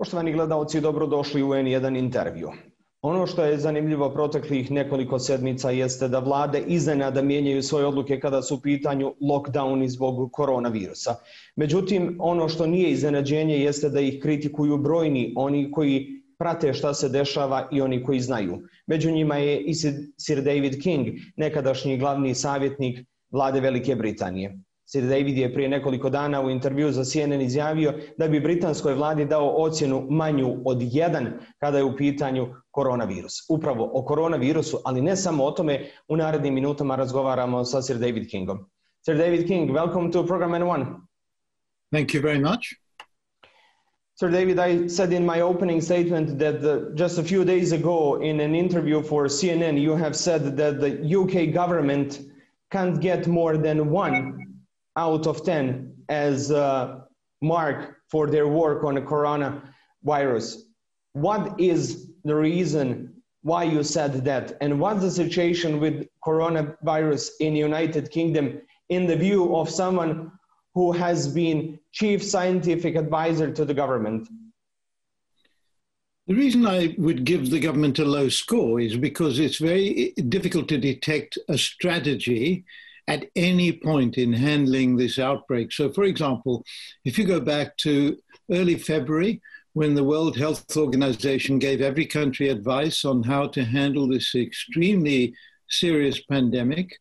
Poštovani gledalci, dobrodošli u N1 intervju. Ono što je zanimljivo proteklih nekoliko sedmica jeste da vlade iznenada mijenjaju svoje odluke kada su u pitanju lockdowni zbog koronavirusa. Međutim, ono što nije iznenađenje jeste da ih kritikuju brojni, oni koji prate šta se dešava i oni koji znaju. Među njima je i Sir David King, nekadašnji glavni savjetnik vlade Velike Britanije. Sir David je prije nekoliko dana u intervjuu za CNN izjavio da bi britanskoj vladi dao ocjenu manju od 1 kada je u pitanju koronavirus. Upravo o koronavirusu, ali ne samo o tome, u narednim minutama razgovaramo sa Sir David Kingom. Sir David King, welcome to program N1. Thank you very much. Sir David, I said in my opening statement that just a few days ago in an interview for CNN, you have said that the UK government can't get more than 1 out of 10 as a mark for their work on the coronavirus. What is the reason why you said that? And what's the situation with coronavirus in the United Kingdom in the view of someone who has been chief scientific advisor to the government? The reason I would give the government a low score is because it's very difficult to detect a strategy at any point in handling this outbreak. So, for example, if you go back to early February, when the World Health Organization gave every country advice on how to handle this extremely serious pandemic,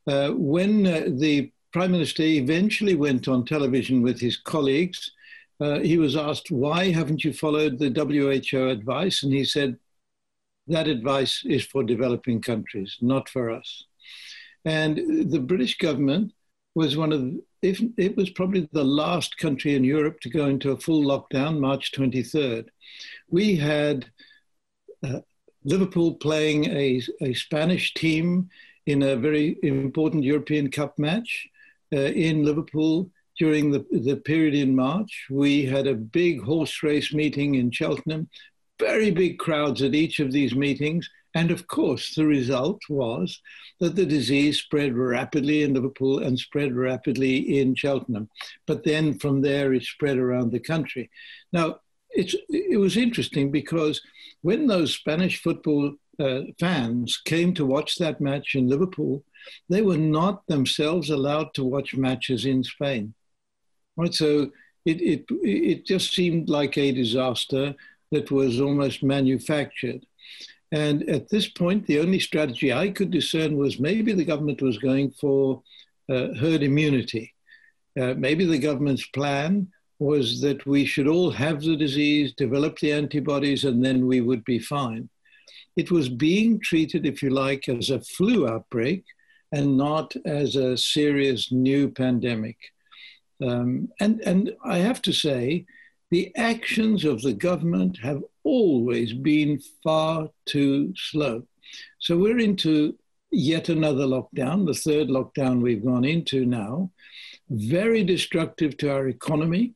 when the Prime Minister eventually went on television with his colleagues, he was asked, why haven't you followed the WHO advice? And he said, that advice is for developing countries, not for us. And the British government was it was probably the last country in Europe to go into a full lockdown, March 23rd. We had Liverpool playing a Spanish team in a very important European Cup match in Liverpool during the period in March. We had a big horse race meeting in Cheltenham, very big crowds at each of these meetings. And of course, the result was that the disease spread rapidly in Liverpool and spread rapidly in Cheltenham. But then from there, it spread around the country. Now, it was interesting because when those Spanish football fans came to watch that match in Liverpool, they were not themselves allowed to watch matches in Spain. Right? So it just seemed like a disaster that was almost manufactured. And at this point, the only strategy I could discern was maybe the government was going for herd immunity. Maybe the government's plan was that we should all have the disease, develop the antibodies, and then we would be fine. It was being treated, if you like, as a flu outbreak and not as a serious new pandemic. And I have to say, the actions of the government have always been far too slow. So we're into yet another lockdown, the third lockdown we've gone into now, very destructive to our economy.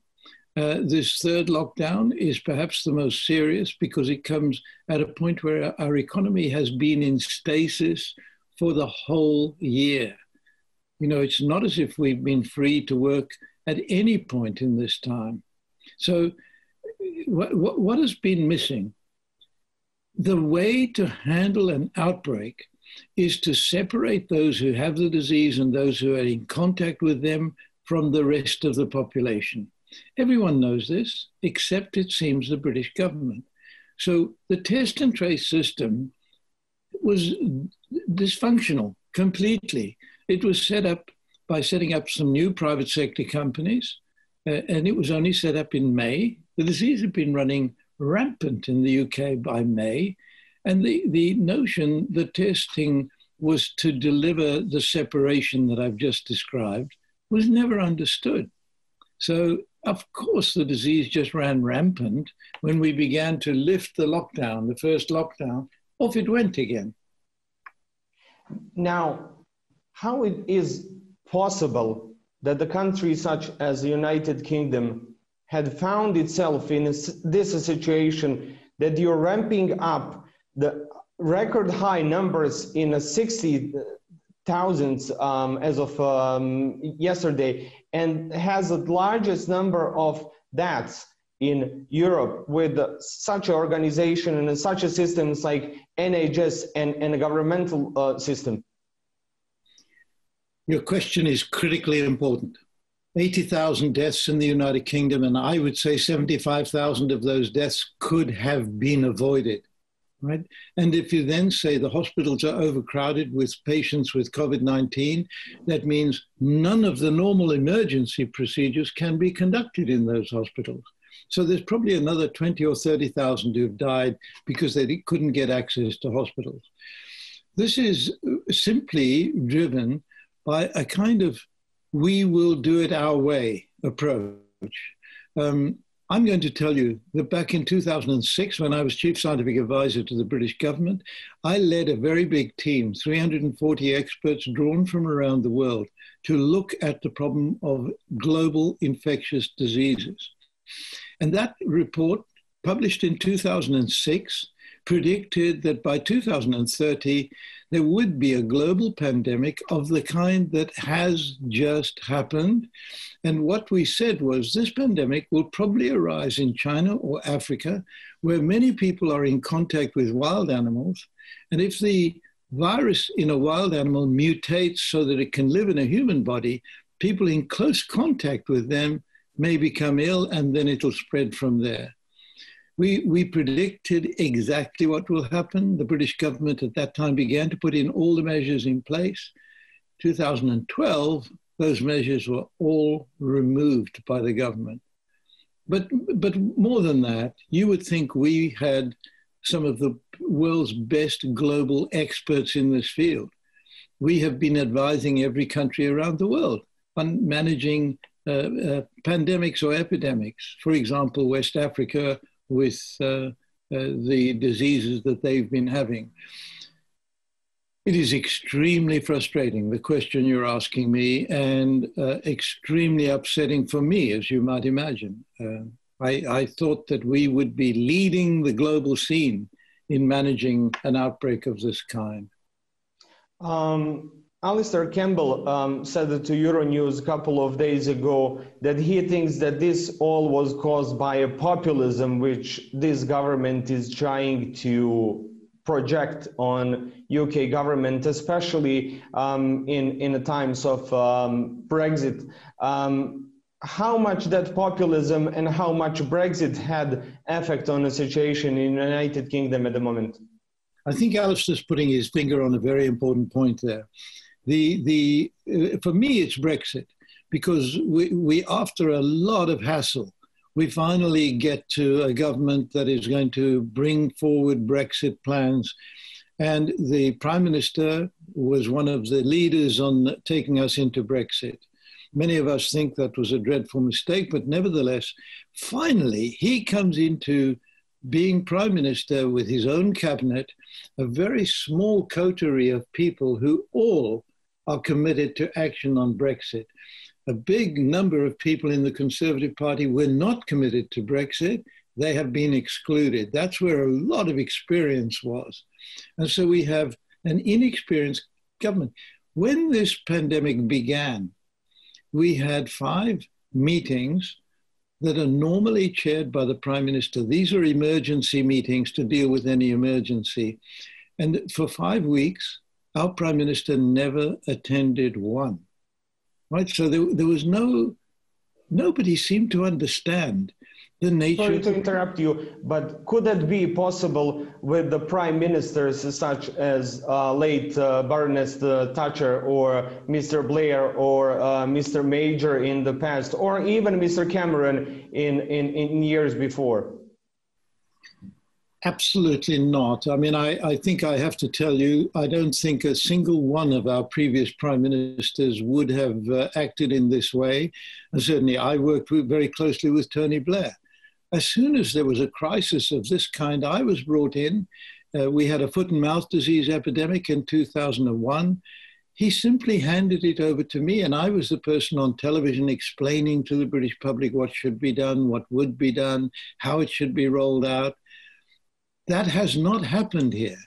This third lockdown is perhaps the most serious because it comes at a point where our economy has been in stasis for the whole year. You know, it's not as if we've been free to work at any point in this time. So what has been missing? The way to handle an outbreak is to separate those who have the disease and those who are in contact with them from the rest of the population. Everyone knows this, except it seems the British government. So the test and trace system was dysfunctional completely. It was set up by setting up some new private sector companies, and it was only set up in May. The disease had been running rampant in the UK by May, and the notion that testing was to deliver the separation that I've just described was never understood. So, of course, the disease just ran rampant. When we began to lift the lockdown, the first lockdown, off it went again. Now, how it is possible that the country such as the United Kingdom had found itself in this situation that you're ramping up the record high numbers in 60,000 as of yesterday, and has the largest number of deaths in Europe with such an organization and such a systems like NHS and a governmental system? Your question is critically important. 80,000 deaths in the United Kingdom, and I would say 75,000 of those deaths could have been avoided, right? And if you then say the hospitals are overcrowded with patients with COVID-19, that means none of the normal emergency procedures can be conducted in those hospitals. So there's probably another 20 or 30,000 who have died because they couldn't get access to hospitals. This is simply driven by a kind of we will do it our way approach. I'm going to tell you that back in 2006, when I was Chief Scientific Advisor to the British government, I led a very big team, 340 experts drawn from around the world, to look at the problem of global infectious diseases. And that report, published in 2006, predicted that by 2030, there would be a global pandemic of the kind that has just happened. And what we said was this pandemic will probably arise in China or Africa, where many people are in contact with wild animals. And if the virus in a wild animal mutates so that it can live in a human body, people in close contact with them may become ill, and then it'll spread from there. We predicted exactly what will happen. The British government at that time began to put in all the measures in place. 2012, those measures were all removed by the government. But more than that, you would think we had some of the world's best global experts in this field. We have been advising every country around the world on managing pandemics or epidemics. For example, West Africa, with the diseases that they've been having. It is extremely frustrating, the question you're asking me, and extremely upsetting for me, as you might imagine. I thought that we would be leading the global scene in managing an outbreak of this kind. Alistair Campbell said to Euronews a couple of days ago that he thinks that this all was caused by a populism which this government is trying to project on UK government, especially in the times of Brexit. How much that populism and how much Brexit had effect on the situation in the United Kingdom at the moment? I think Alistair's putting his finger on a very important point there. For me, it's Brexit, because we after a lot of hassle, we finally get to a government that is going to bring forward Brexit plans. And the Prime Minister was one of the leaders on taking us into Brexit. Many of us think that was a dreadful mistake, but nevertheless, finally, he comes into being Prime Minister with his own cabinet, a very small coterie of people who all are committed to action on Brexit. A big number of people in the Conservative Party were not committed to Brexit. They have been excluded. That's where a lot of experience was. And so we have an inexperienced government. When this pandemic began, we had 5 meetings that are normally chaired by the Prime Minister. These are emergency meetings to deal with any emergency. And for 5 weeks, our Prime Minister never attended one, right? So there was nobody seemed to understand the nature. Sorry to interrupt you, but could that be possible with the Prime Ministers such as late Baroness Thatcher or Mr. Blair or Mr. Major in the past, or even Mr. Cameron in years before? Absolutely not. I mean, I think I have to tell you, I don't think a single one of our previous prime ministers would have acted in this way. And certainly I worked very closely with Tony Blair. As soon as there was a crisis of this kind, I was brought in. We had a foot and mouth disease epidemic in 2001. He simply handed it over to me, and I was the person on television explaining to the British public what should be done, what would be done, how it should be rolled out. That has not happened here,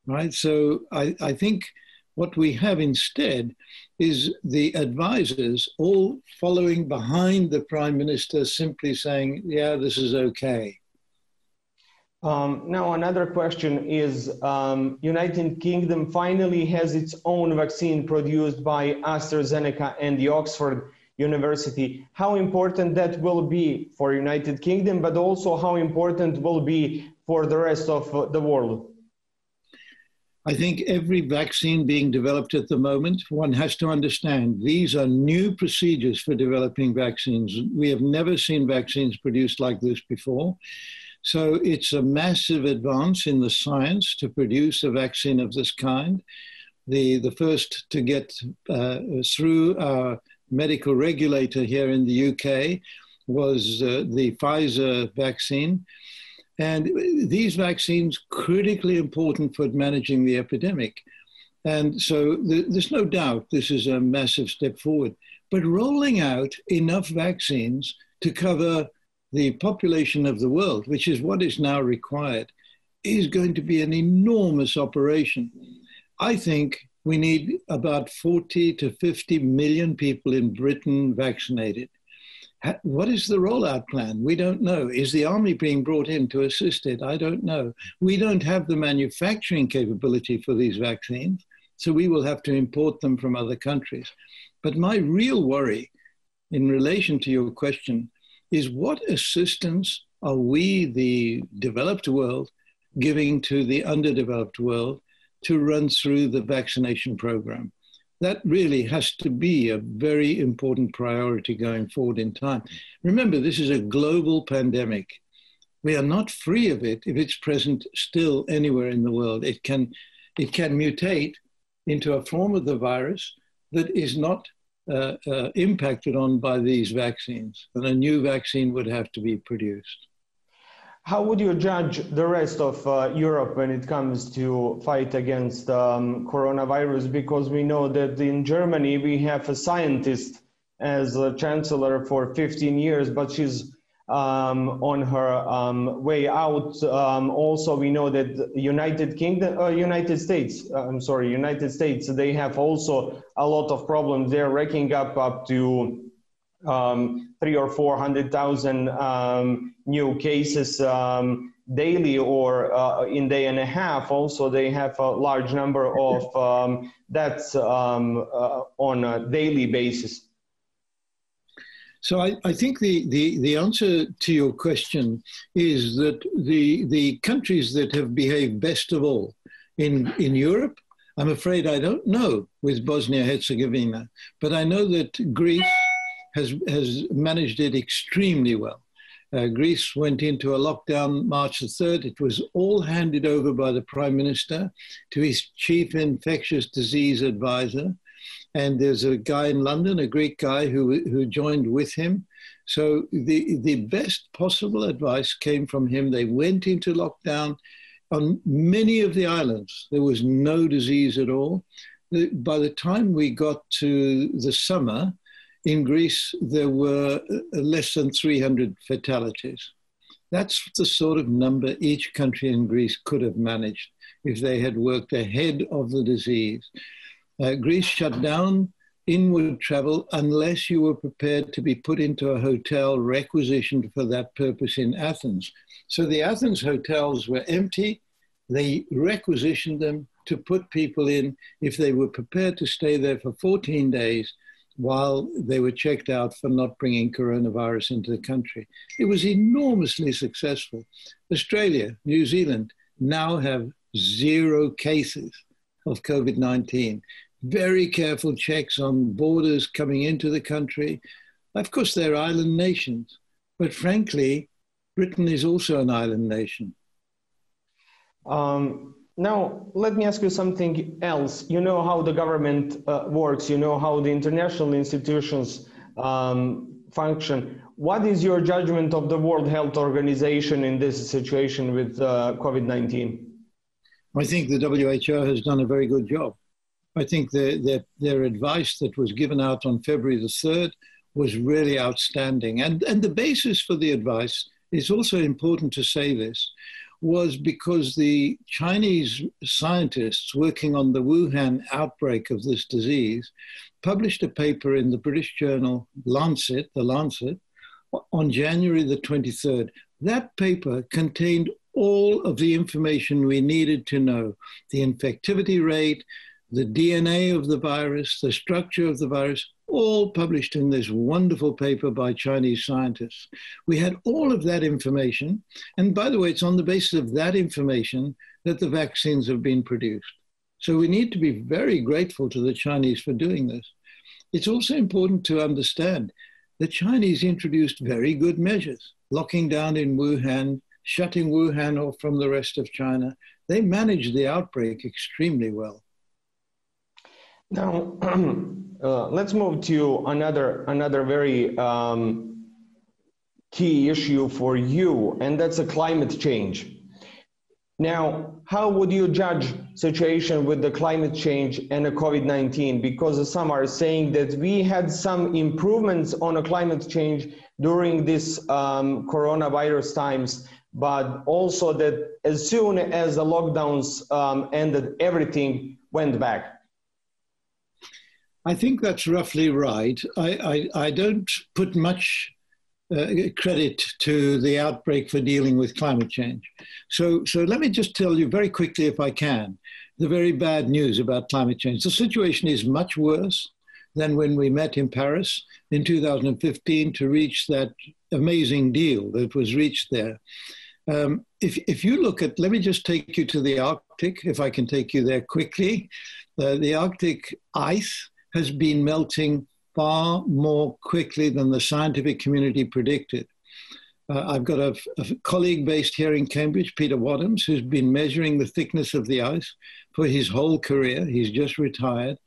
right? So I think what we have instead is the advisors all following behind the prime minister, simply saying, yeah, this is okay. Now, another question is, United Kingdom finally has its own vaccine produced by AstraZeneca and the Oxford University. How important that will be for United Kingdom, but also how important will be for the rest of the world? I think every vaccine being developed at the moment, one has to understand these are new procedures for developing vaccines. We have never seen vaccines produced like this before. So it's a massive advance in the science to produce a vaccine of this kind. The first to get through our medical regulator here in the UK was the Pfizer vaccine. And these vaccines critically important for managing the epidemic. And so there's no doubt this is a massive step forward. But rolling out enough vaccines to cover the population of the world, which is what is now required, is going to be an enormous operation. I think we need about 40 to 50 million people in Britain vaccinated. What is the rollout plan? We don't know. Is the army being brought in to assist it? I don't know. We don't have the manufacturing capability for these vaccines, so we will have to import them from other countries. But my real worry in relation to your question is what assistance are we, the developed world, giving to the underdeveloped world to run through the vaccination program? That really has to be a very important priority going forward in time. Remember, this is a global pandemic. We are not free of it if it's present still anywhere in the world. It can mutate into a form of the virus that is not impacted on by these vaccines, and a new vaccine would have to be produced. How would you judge the rest of Europe when it comes to fight against coronavirus? Because we know that in Germany we have a scientist as a chancellor for 15 years, but she's on her way out. Also, we know that United States, they have also a lot of problems. They're racking up to 300,000 or 400,000 new cases daily or in day and a half. Also, they have a large number of deaths on a daily basis. So I think the answer to your question is that the countries that have behaved best of all in Europe, I'm afraid I don't know with Bosnia-Herzegovina, but I know that Greece has managed it extremely well. Greece went into a lockdown March the 3rd. It was all handed over by the Prime Minister to his chief infectious disease advisor. And there's a guy in London, a Greek guy who joined with him. So the best possible advice came from him. They went into lockdown on many of the islands. There was no disease at all. By the time we got to the summer, in Greece, there were less than 300 fatalities. That's the sort of number each country in Greece could have managed if they had worked ahead of the disease. Greece shut down inward travel unless you were prepared to be put into a hotel requisitioned for that purpose in Athens. So the Athens hotels were empty. They requisitioned them to put people in if they were prepared to stay there for 14 days while they were checked out for not bringing coronavirus into the country. It was enormously successful. Australia, New Zealand now have 0 cases of COVID-19. Very careful checks on borders coming into the country. Of course, they're island nations, but frankly, Britain is also an island nation. Now, let me ask you something else. You know how the government works. You know how the international institutions function. What is your judgment of the World Health Organization in this situation with COVID-19? I think the WHO has done a very good job. I think their advice that was given out on February the 3rd was really outstanding. And the basis for the advice, it's also important to say this, was because the Chinese scientists working on the Wuhan outbreak of this disease published a paper in the British journal Lancet, the Lancet, on January the 23rd. That paper contained all of the information we needed to know: the infectivity rate, the DNA of the virus, the structure of the virus, all published in this wonderful paper by Chinese scientists. We had all of that information. And by the way, it's on the basis of that information that the vaccines have been produced. So we need to be very grateful to the Chinese for doing this. It's also important to understand the Chinese introduced very good measures, locking down in Wuhan, shutting Wuhan off from the rest of China. They managed the outbreak extremely well. Now, let's move to another very key issue for you, and that's a climate change. Now, how would you judge situation with the climate change and the COVID-19? Because some are saying that we had some improvements on a climate change during this coronavirus times, but also that as soon as the lockdowns ended, everything went back. I think that's roughly right. I don't put much credit to the outbreak for dealing with climate change. So let me just tell you very quickly, if I can, the very bad news about climate change. The situation is much worse than when we met in Paris in 2015 to reach that amazing deal that was reached there. If you look at, let me just take you to the Arctic, if I can take you there quickly. The Arctic ice has been melting far more quickly than the scientific community predicted. I've got a colleague based here in Cambridge, Peter Wadhams, who's been measuring the thickness of the ice for his whole career. He's just retired.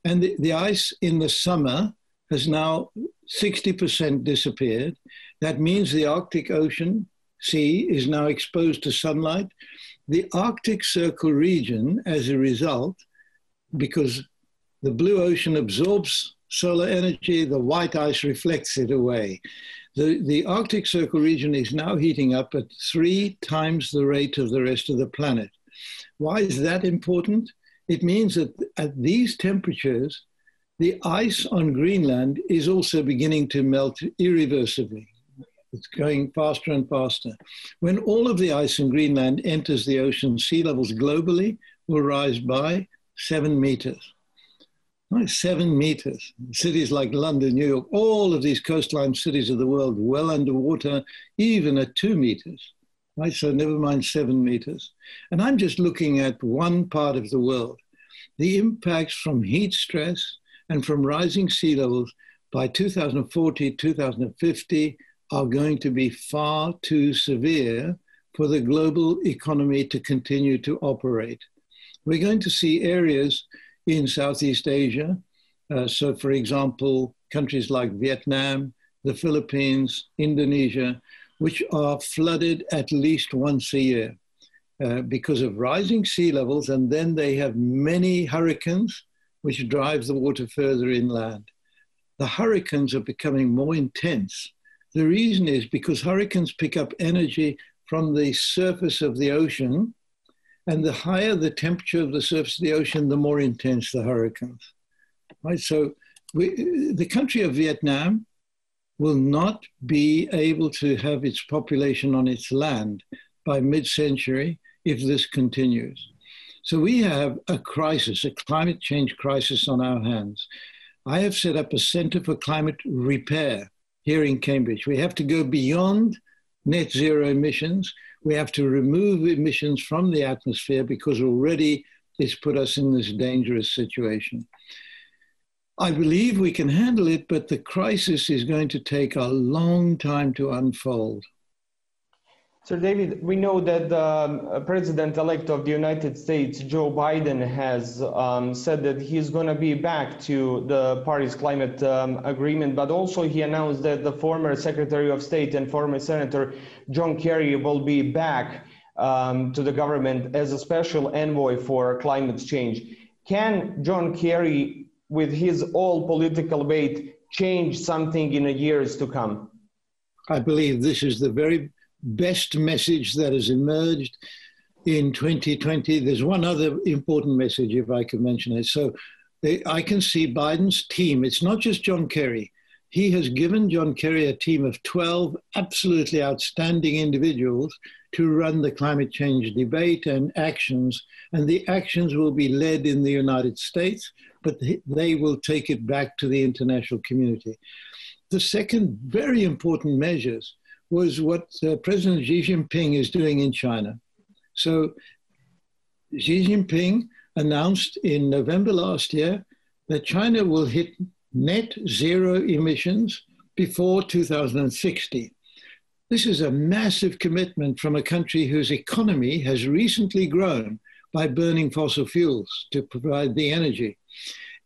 And the ice in the summer has now 60% disappeared. That means the Arctic Ocean sea is now exposed to sunlight. The Arctic Circle region, as a result, because the blue ocean absorbs solar energy, the white ice reflects it away. The Arctic Circle region is now heating up at 3 times the rate of the rest of the planet. Why is that important? It means that at these temperatures, the ice on Greenland is also beginning to melt irreversibly. It's going faster and faster. When all of the ice in Greenland enters the ocean, sea levels globally will rise by 7 meters. 7 meters. Cities like London, New York, all of these coastline cities of the world well underwater, even at 2 meters. Right? So never mind 7 meters. And I'm just looking at one part of the world. The impacts from heat stress and from rising sea levels by 2040, 2050 are going to be far too severe for the global economy to continue to operate. We're going to see areas in Southeast Asia. So for example, countries like Vietnam, the Philippines, Indonesia, which are flooded at least once a year because of rising sea levels. And then they have many hurricanes, which drive the water further inland. The hurricanes are becoming more intense. The reason is because hurricanes pick up energy from the surface of the ocean, and the higher the temperature of the surface of the ocean, the more intense the hurricanes. Right? So the country of Vietnam will not be able to have its population on its land by mid-century if this continues. So we have a crisis, a climate change crisis on our hands. I have set up a Center for Climate Repair here in Cambridge. We have to go beyond net zero emissions. We have to remove emissions from the atmosphere because already it's put us in this dangerous situation. I believe we can handle it, but the crisis is going to take a long time to unfold. So David, we know that the President-elect of the United States, Joe Biden, has said that he's going to be back to the Paris Climate Agreement, but also he announced that the former Secretary of State and former Senator John Kerry will be back to the government as a special envoy for climate change. Can John Kerry, with his all political weight, change something in the years to come? I believe this is the very best message that has emerged in 2020. There's one other important message, if I could mention it. So I can see Biden's team. It's not just John Kerry. He has given John Kerry a team of 12 absolutely outstanding individuals to run the climate change debate and actions. And the actions will be led in the United States, but they will take it back to the international community. The second very important measures was what President Xi Jinping is doing in China. So Xi Jinping announced in November last year that China will hit net zero emissions before 2060. This is a massive commitment from a country whose economy has recently grown by burning fossil fuels to provide the energy.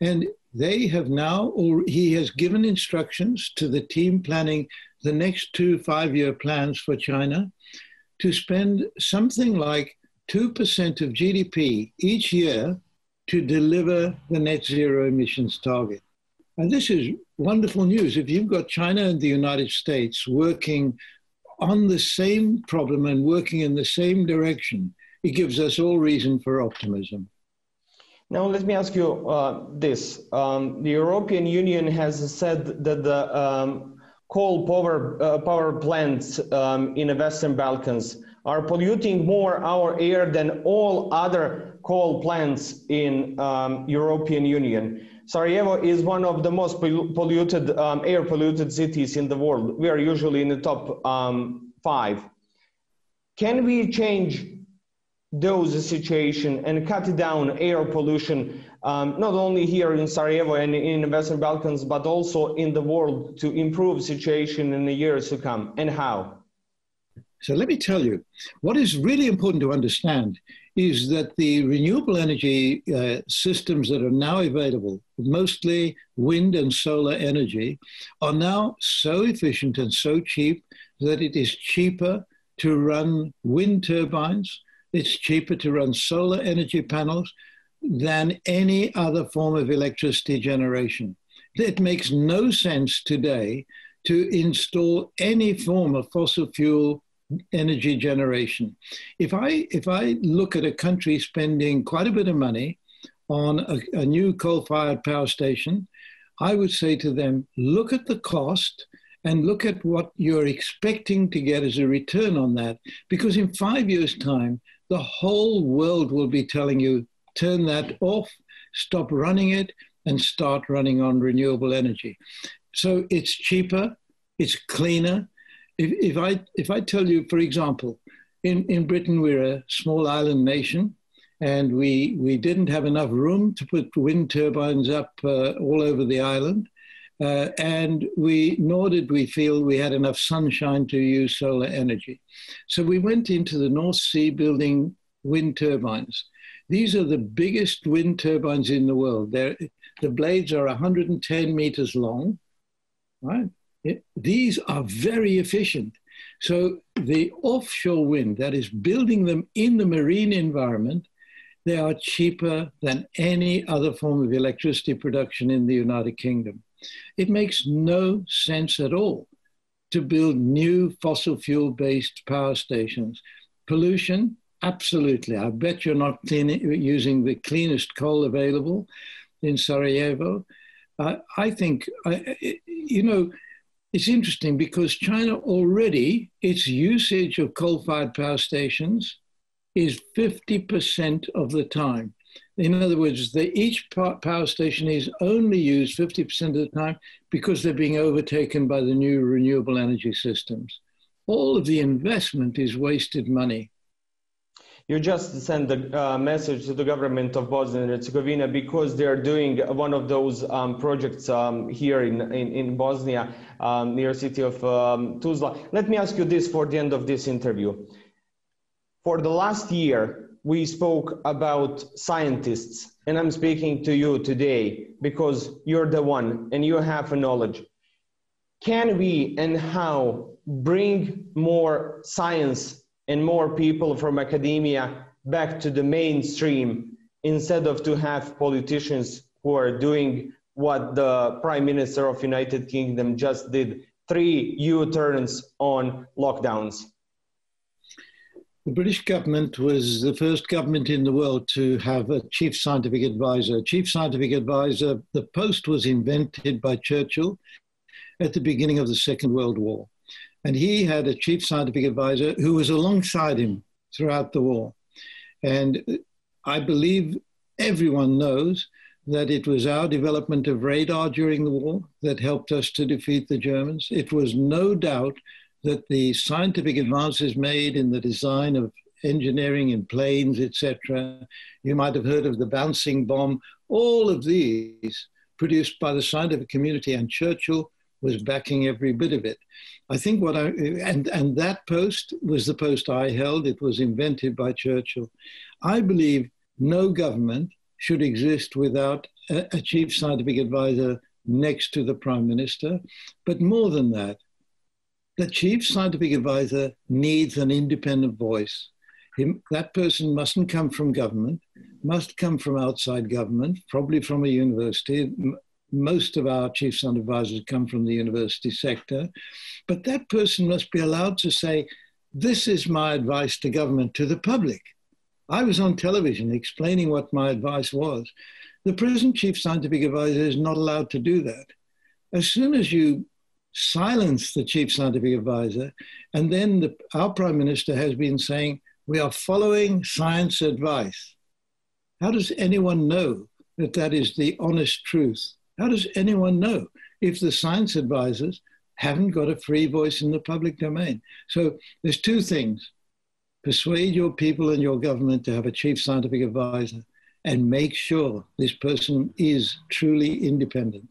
And they have now, or he has given instructions to the team planning the next 2 5-year plans for China to spend something like 2% of GDP each year to deliver the net zero emissions target. And this is wonderful news. If you've got China and the United States working on the same problem and working in the same direction, it gives us all reason for optimism. Now, let me ask you this. The European Union has said that the coal power plants in the Western Balkans are polluting more our air than all other coal plants in European Union. Sarajevo is one of the most polluted, air polluted cities in the world. We are usually in the top 5. Can we change those situations and cut down air pollution, not only here in Sarajevo and in the Western Balkans, but also in the world to improve situation in the years to come, and how? So let me tell you, what is really important to understand is that the renewable energy systems that are now available, mostly wind and solar energy, are now so efficient and so cheap that it is cheaper to run wind turbines, it's cheaper to run solar energy panels than any other form of electricity generation. It makes no sense today to install any form of fossil fuel energy generation. If I look at a country spending quite a bit of money on a new coal-fired power station, I would say to them, look at the cost and look at what you're expecting to get as a return on that, because in 5 years' time, the whole world will be telling you, turn that off, stop running it, and start running on renewable energy. So it's cheaper, it's cleaner. If I tell you, for example, in Britain, we're a small island nation, and we didn't have enough room to put wind turbines up all over the island, and nor did we feel we had enough sunshine to use solar energy. So we went into the North Sea building wind turbines. These are the biggest wind turbines in the world. The blades are 110 meters long, right? These are very efficient. So the offshore wind, that is building them in the marine environment, they are cheaper than any other form of electricity production in the United Kingdom. It makes no sense at all to build new fossil fuel-based power stations. Pollution, absolutely. I bet you're not using the cleanest coal available in Sarajevo. I think, you know, it's interesting because China already, its usage of coal-fired power stations is 50% of the time. In other words, each power station is only used 50% of the time because they're being overtaken by the new renewable energy systems. All of the investment is wasted money. You just sent a message to the government of Bosnia and Herzegovina because they're doing one of those projects here in Bosnia, near the city of Tuzla. Let me ask you this for the end of this interview. For the last year, we spoke about scientists, and I'm speaking to you today because you're the one and you have a knowledge. Can we and how bring more science and more people from academia back to the mainstream instead of to have politicians who are doing what the Prime Minister of United Kingdom just did, 3 U-turns on lockdowns? The British government was the first government in the world to have a chief scientific advisor. Chief scientific advisor, the post was invented by Churchill at the beginning of the Second World War. And he had a chief scientific advisor who was alongside him throughout the war. And I believe everyone knows that it was our development of radar during the war that helped us to defeat the Germans. It was no doubt that the scientific advances made in the design of engineering in planes, etc. You might have heard of the bouncing bomb. All of these produced by the scientific community, and Churchill was backing every bit of it. I think and that post was the post I held. It was invented by Churchill. I believe no government should exist without a chief scientific advisor next to the Prime Minister. But more than that, the chief scientific advisor needs an independent voice. That person mustn't come from government, must come from outside government, probably from a university. Most of our chief scientific advisors come from the university sector. But that person must be allowed to say, this is my advice to government, to the public. I was on television explaining what my advice was. The present chief scientific advisor is not allowed to do that. As soon as you silence the chief scientific advisor, and then our Prime Minister has been saying, we are following science advice. How does anyone know that that is the honest truth? How does anyone know if the science advisors haven't got a free voice in the public domain? So there's two things. Persuade your people and your government to have a chief scientific advisor and make sure this person is truly independent.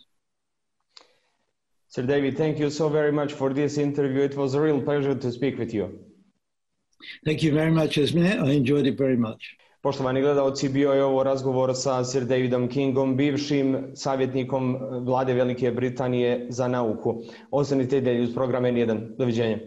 Sir David, thank you so very much for this interview. It was a real pleasure to speak with you. Thank you very much, Esme. I enjoyed it very much. Poštovani gledalci, bio je ovo razgovor sa Sir Davidom Kingom, bivšim savjetnikom vlade Velike Britanije za nauku. Ostanite i dalje uz program N1. Doviđenja.